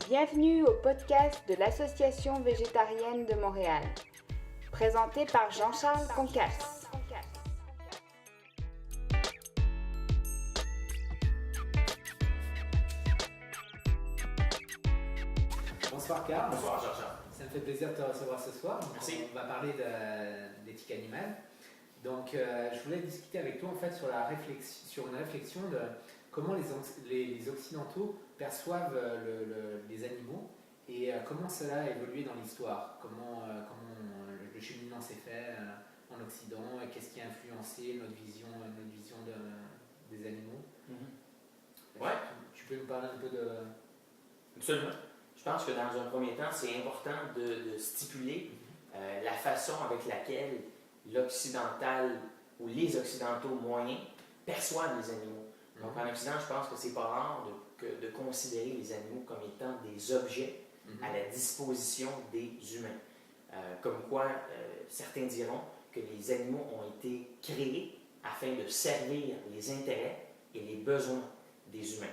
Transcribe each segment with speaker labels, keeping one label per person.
Speaker 1: Bienvenue au podcast de l'Association végétarienne de Montréal, présenté par Jean-Charles Concas.
Speaker 2: Bonsoir Carl.
Speaker 3: Bonsoir Jean-Charles.
Speaker 2: Ça me fait plaisir de te recevoir ce soir.
Speaker 3: Merci.
Speaker 2: On va parler d'éthique animale. Donc je voulais discuter avec toi en fait sur une réflexion de comment les Occidentaux perçoivent les animaux et comment cela a évolué dans l'histoire, comment le cheminement s'est fait en Occident, et qu'est-ce qui a influencé notre vision des animaux.
Speaker 3: Ouais.
Speaker 2: Tu peux me parler un peu de...
Speaker 3: Absolument. Je pense que dans un premier temps, c'est important de stipuler la façon avec laquelle l'occidental ou les occidentaux moyens perçoivent les animaux. Donc en Occident, je pense que c'est pas rare de considérer les animaux comme étant des objets à la disposition des humains. Comme quoi, certains diront que les animaux ont été créés afin de servir les intérêts et les besoins des humains.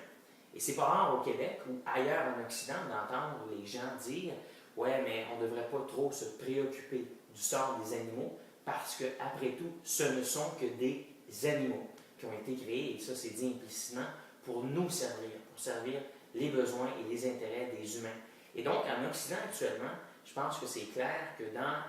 Speaker 3: Et c'est pas rare au Québec ou ailleurs en Occident d'entendre les gens dire « Ouais, mais on ne devrait pas trop se préoccuper du sort des animaux parce que, après tout, ce ne sont que des animaux qui ont été créés, et ça c'est dit implicitement, pour nous servir, pour servir les besoins et les intérêts des humains. » Et donc, en Occident actuellement, je pense que c'est clair que dans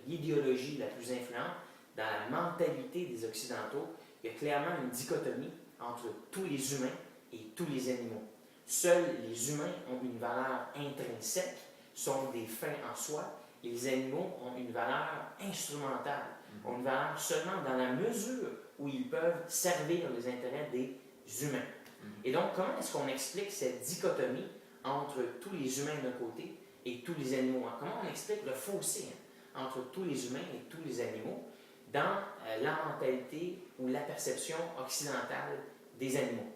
Speaker 3: l'idéologie la plus influente, dans la mentalité des Occidentaux, il y a clairement une dichotomie entre tous les humains et tous les animaux. Seuls les humains ont une valeur intrinsèque, sont des fins en soi, et les animaux ont une valeur instrumentale, ont une valeur seulement dans la mesure où ils peuvent servir les intérêts des humains. Et donc, comment est-ce qu'on explique cette dichotomie entre tous les humains d'un côté et tous les animaux? Comment on explique le fossé entre tous les humains et tous les animaux dans la mentalité ou la perception occidentale des animaux?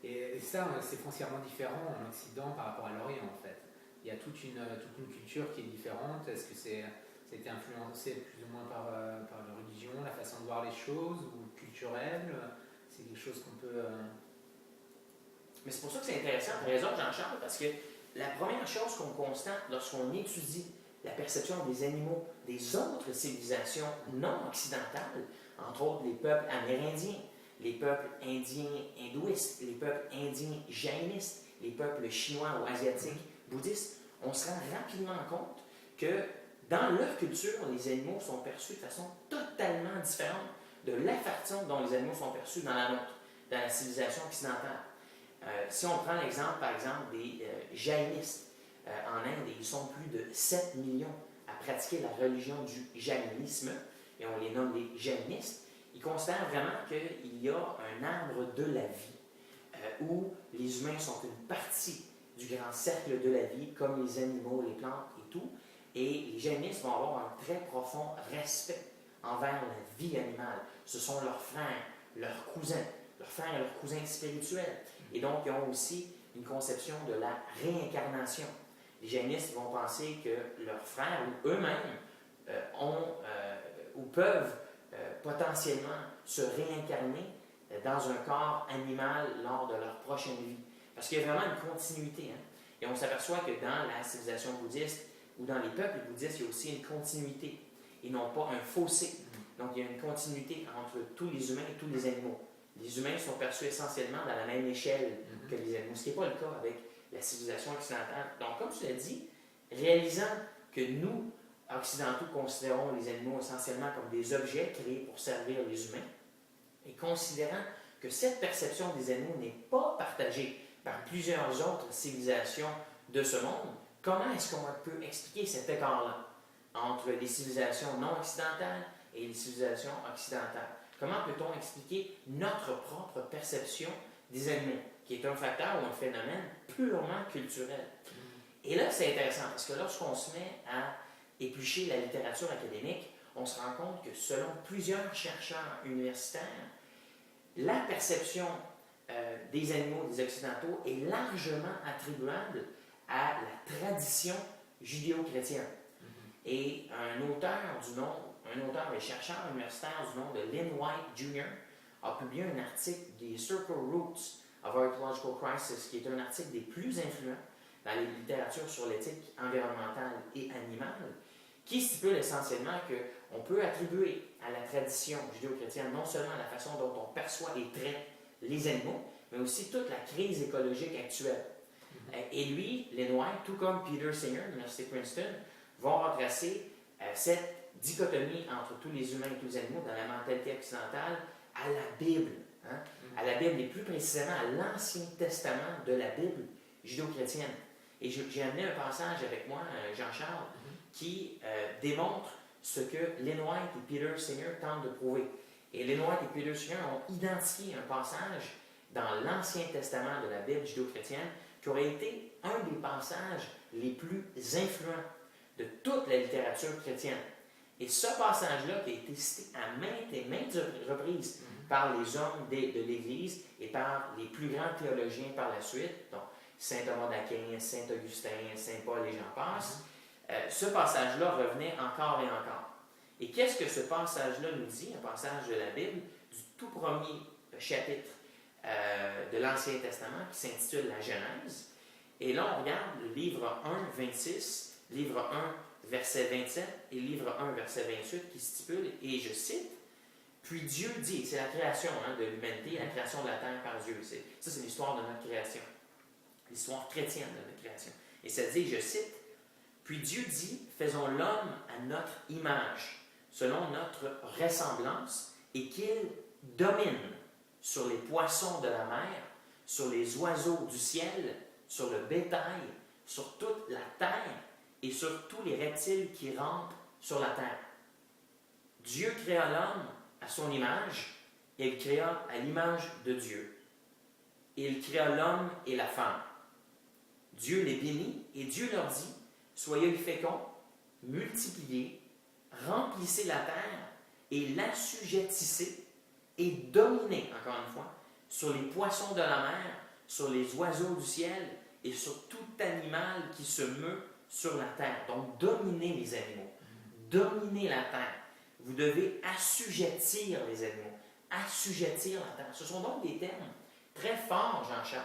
Speaker 2: Et ça, c'est foncièrement différent en Occident par rapport à l'Orient, en fait. Il y a toute une culture qui est différente. Est-ce que ça a été influencé plus ou moins par la religion, la façon de voir les choses, ou culturelle? C'est quelque chose qu'on peut...
Speaker 3: Mais c'est pour ça que c'est intéressant, tu as raison Jean-Charles, parce que la première chose qu'on constate lorsqu'on étudie la perception des animaux des autres civilisations non occidentales, entre autres les peuples amérindiens, les peuples indiens hindouistes, les peuples indiens jainistes, les peuples chinois ou asiatiques bouddhistes, on se rend rapidement compte que dans leur culture, les animaux sont perçus de façon totalement différente de la façon dont les animaux sont perçus dans la nôtre, dans la civilisation occidentale. Si on prend l'exemple, par exemple, des jainistes, en Inde, ils sont plus de 7 millions à pratiquer la religion du jainisme, et on les nomme les jainistes. Ils considèrent vraiment qu'il y a un arbre de la vie, où les humains sont une partie du grand cercle de la vie, comme les animaux, les plantes et tout. Et les jainistes vont avoir un très profond respect envers la vie animale. Ce sont leurs frères, leurs cousins et leurs cousins spirituels. Et donc, ils ont aussi une conception de la réincarnation. Les jainistes vont penser que leurs frères ou eux-mêmes ou peuvent potentiellement se réincarner dans un corps animal lors de leur prochaine vie. Parce qu'il y a vraiment une continuité. Et on s'aperçoit que dans la civilisation bouddhiste ou dans les peuples bouddhistes, il y a aussi une continuité et non pas un fossé. Donc il y a une continuité entre tous les humains et tous les animaux. Les humains sont perçus essentiellement dans la même échelle que les animaux, ce qui n'est pas le cas avec la civilisation occidentale. Donc comme tu l'as dit, réalisant que nous, occidentaux, considérons les animaux essentiellement comme des objets créés pour servir les humains, et considérant que cette perception des animaux n'est pas partagée par plusieurs autres civilisations de ce monde, comment est-ce qu'on peut expliquer cet écart-là entre les civilisations non occidentales et les civilisations occidentales? Comment peut-on expliquer notre propre perception des animaux, qui est un facteur ou un phénomène purement culturel? Et là, c'est intéressant, parce que lorsqu'on se met à éplucher la littérature académique, on se rend compte que selon plusieurs chercheurs universitaires, la perception des animaux des Occidentaux est largement attribuable à la tradition judéo-chrétienne. Et un auteur et chercheur universitaire du nom de Lynn White Jr. a publié un article des Circle Roots of our Ecological Crisis, qui est un article des plus influents dans les littératures sur l'éthique environnementale et animale, qui stipule essentiellement qu'on peut attribuer à la tradition judéo-chrétienne non seulement la façon dont on perçoit et traite les animaux, mais aussi toute la crise écologique actuelle. Et lui, Lynn White, tout comme Peter Singer de l'Université Princeton, vont retracer cette dichotomie entre tous les humains et tous les animaux dans la mentalité occidentale à la Bible. Hein? À la Bible, et plus précisément à l'Ancien Testament de la Bible judéo-chrétienne. Et j'ai amené un passage avec moi, Jean-Charles, qui démontre ce que Lynn White et Peter Singer tentent de prouver. Et Lynn White et Peter Singer ont identifié un passage dans l'Ancien Testament de la Bible judéo-chrétienne qui aurait été un des passages les plus influents de toute la littérature chrétienne. Et ce passage-là, qui a été cité à maintes et maintes reprises par les hommes de l'Église et par les plus grands théologiens par la suite, donc Saint Thomas d'Aquin, Saint Augustin, Saint Paul et j'en passe, ce passage-là revenait encore et encore. Et qu'est-ce que ce passage-là nous dit, un passage de la Bible, du tout premier chapitre de l'Ancien Testament, qui s'intitule la Genèse. Et là, on regarde le livre 1, 26, livre 1, verset 27 et livre 1, verset 28, qui stipule, et je cite, « Puis Dieu dit », c'est la création de l'humanité, la création de la terre par Dieu. Ça, c'est l'histoire de notre création, l'histoire chrétienne de notre création. Et ça dit, je cite, « Puis Dieu dit, faisons l'homme à notre image, selon notre ressemblance, et qu'il domine sur les poissons de la mer, sur les oiseaux du ciel, sur le bétail, sur toute la terre et sur tous les reptiles qui rampent sur la terre. » Dieu créa l'homme à son image, et il créa à l'image de Dieu. Et il créa l'homme et la femme. Dieu les bénit, et Dieu leur dit, « Soyez féconds, multipliez, remplissez la terre, et l'assujettissez, et dominez, encore une fois, sur les poissons de la mer, sur les oiseaux du ciel, et sur tout animal qui se meut sur la terre. » Donc, dominez les animaux. Dominez la terre. Vous devez assujettir les animaux. Assujettir la terre. Ce sont donc des termes très forts, Jean-Charles.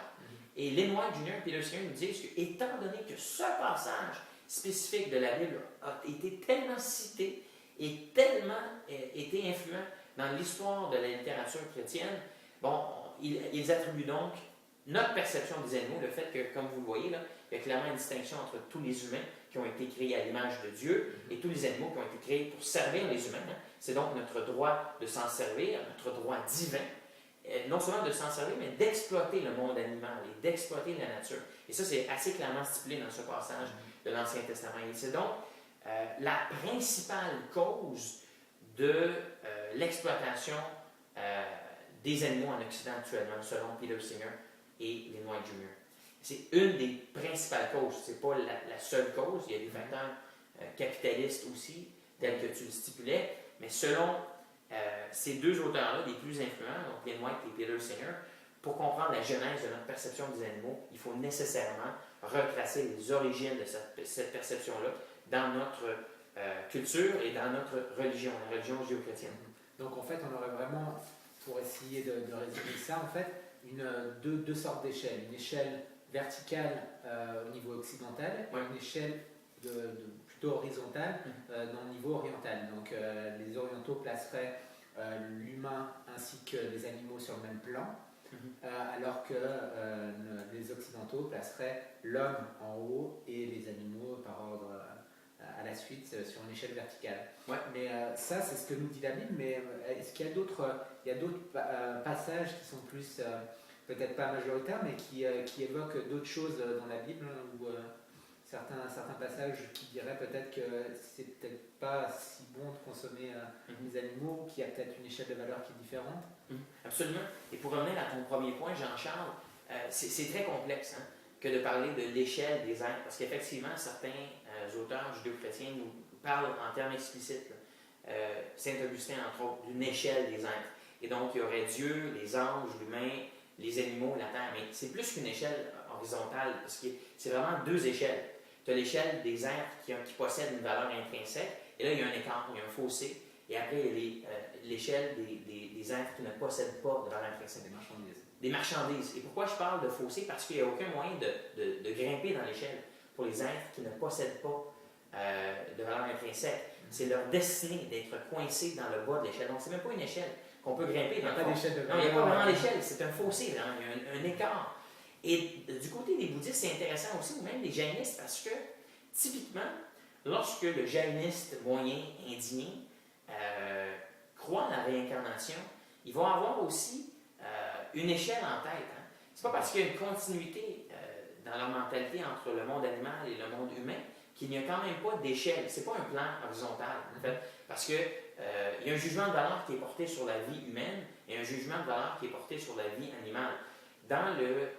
Speaker 3: Et Lynn White Jr. et Peter Singer nous disent que, étant donné que ce passage spécifique de la Bible a été tellement cité et tellement été influent dans l'histoire de la littérature chrétienne, bon, ils attribuent donc notre perception des animaux, le fait que, comme vous le voyez, là, il y a clairement une distinction entre tous les humains qui ont été créés à l'image de Dieu et tous les animaux qui ont été créés pour servir les humains. Hein. C'est donc notre droit de s'en servir, notre droit divin, non seulement de s'en servir, mais d'exploiter le monde animal et d'exploiter la nature. Et ça, c'est assez clairement stipulé dans ce passage de l'Ancien Testament. Et c'est donc la principale cause de l'exploitation des animaux en Occident actuellement, selon Peter Singer et Lynn White Jr. C'est une des principales causes. Ce n'est pas la seule cause. Il y a des facteurs capitalistes aussi, tels que tu le stipulais. Mais selon ces deux auteurs-là, les plus influents, donc Lynn White et Peter Singer, pour comprendre la genèse de notre perception des animaux, il faut nécessairement retracer les origines de cette perception-là dans notre culture et dans notre religion, la religion judéo-chrétienne.
Speaker 2: Donc en fait, on aurait vraiment, pour essayer de résumer ça, en fait, deux sortes d'échelles. Une échelle verticale au niveau occidental, et une échelle plutôt horizontale dans le niveau oriental. Donc les orientaux placeraient l'humain ainsi que les animaux sur le même plan, alors que les occidentaux placeraient l'homme en haut et les animaux par ordre à la suite sur une échelle verticale.
Speaker 3: Ouais.
Speaker 2: Mais ça, c'est ce que nous dit la Bible, mais est-ce qu'il y a d'autres passages qui sont plus, peut-être pas majoritaires, mais qui évoquent d'autres choses dans la Bible, ou certains passages qui diraient peut-être que c'est peut-être pas si bon de consommer les animaux, qu'il y a peut-être une échelle de valeur qui est différente?
Speaker 3: Absolument. Et pour revenir à ton premier point, Jean-Charles, c'est très complexe que de parler de l'échelle des êtres, parce qu'effectivement, certains auteurs judéo-chrétiens nous parlent en termes explicites. Saint Augustin, entre autres, d'une échelle des êtres. Et donc, il y aurait Dieu, les anges, l'humain, les animaux, la terre. Mais c'est plus qu'une échelle horizontale, parce que c'est vraiment deux échelles. Tu as l'échelle des êtres qui possèdent une valeur intrinsèque, et là, il y a un écart, il y a un fossé. Et après, il y a l'échelle des êtres qui ne possèdent pas de valeur intrinsèque.
Speaker 2: Des marchandises.
Speaker 3: des marchandises. Et pourquoi je parle de fossé? Parce qu'il n'y a aucun moyen de grimper dans l'échelle pour les êtres qui ne possèdent pas de valeur intrinsèque. C'est leur destinée d'être coincés dans le bas de l'échelle. Donc, c'est même pas une échelle qu'on peut grimper.
Speaker 2: Il n'y a pas d'échelle de
Speaker 3: non, il n'y a pas vraiment d'échelle. C'est un fossé, vraiment. Il y a un écart. Et du côté des bouddhistes, c'est intéressant aussi, ou même des jainistes, parce que, typiquement, lorsque le jainiste moyen indigné croit à la réincarnation, il va avoir aussi une échelle en tête. Hein. C'est pas parce qu'il y a une continuité dans leur mentalité entre le monde animal et le monde humain qu'il n'y a quand même pas d'échelle. C'est pas un plan horizontal, en fait, parce que il y a un jugement de valeur qui est porté sur la vie humaine et un jugement de valeur qui est porté sur la vie animale. Dans le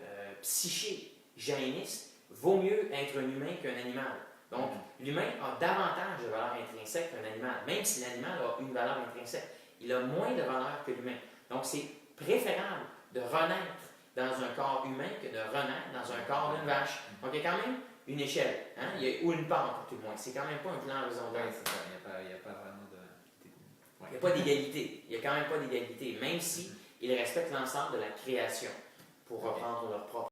Speaker 3: psyché jainiste, vaut mieux être un humain qu'un animal. Donc, l'humain a davantage de valeur intrinsèque qu'un animal, même si l'animal a une valeur intrinsèque. Il a moins de valeur que l'humain. Donc, c'est préférable de renaître dans un corps humain que de renaître dans un corps d'une vache. Donc, il y a quand même une échelle, hein? Ou une pente, tout le moins. C'est quand même pas un plan horizontal.
Speaker 2: Oui, c'est ça. Il n'y a pas vraiment de...
Speaker 3: Il n'y a pas d'égalité. Il n'y a quand même pas d'égalité, même si ils respectent l'ensemble de la création, pour reprendre leur propre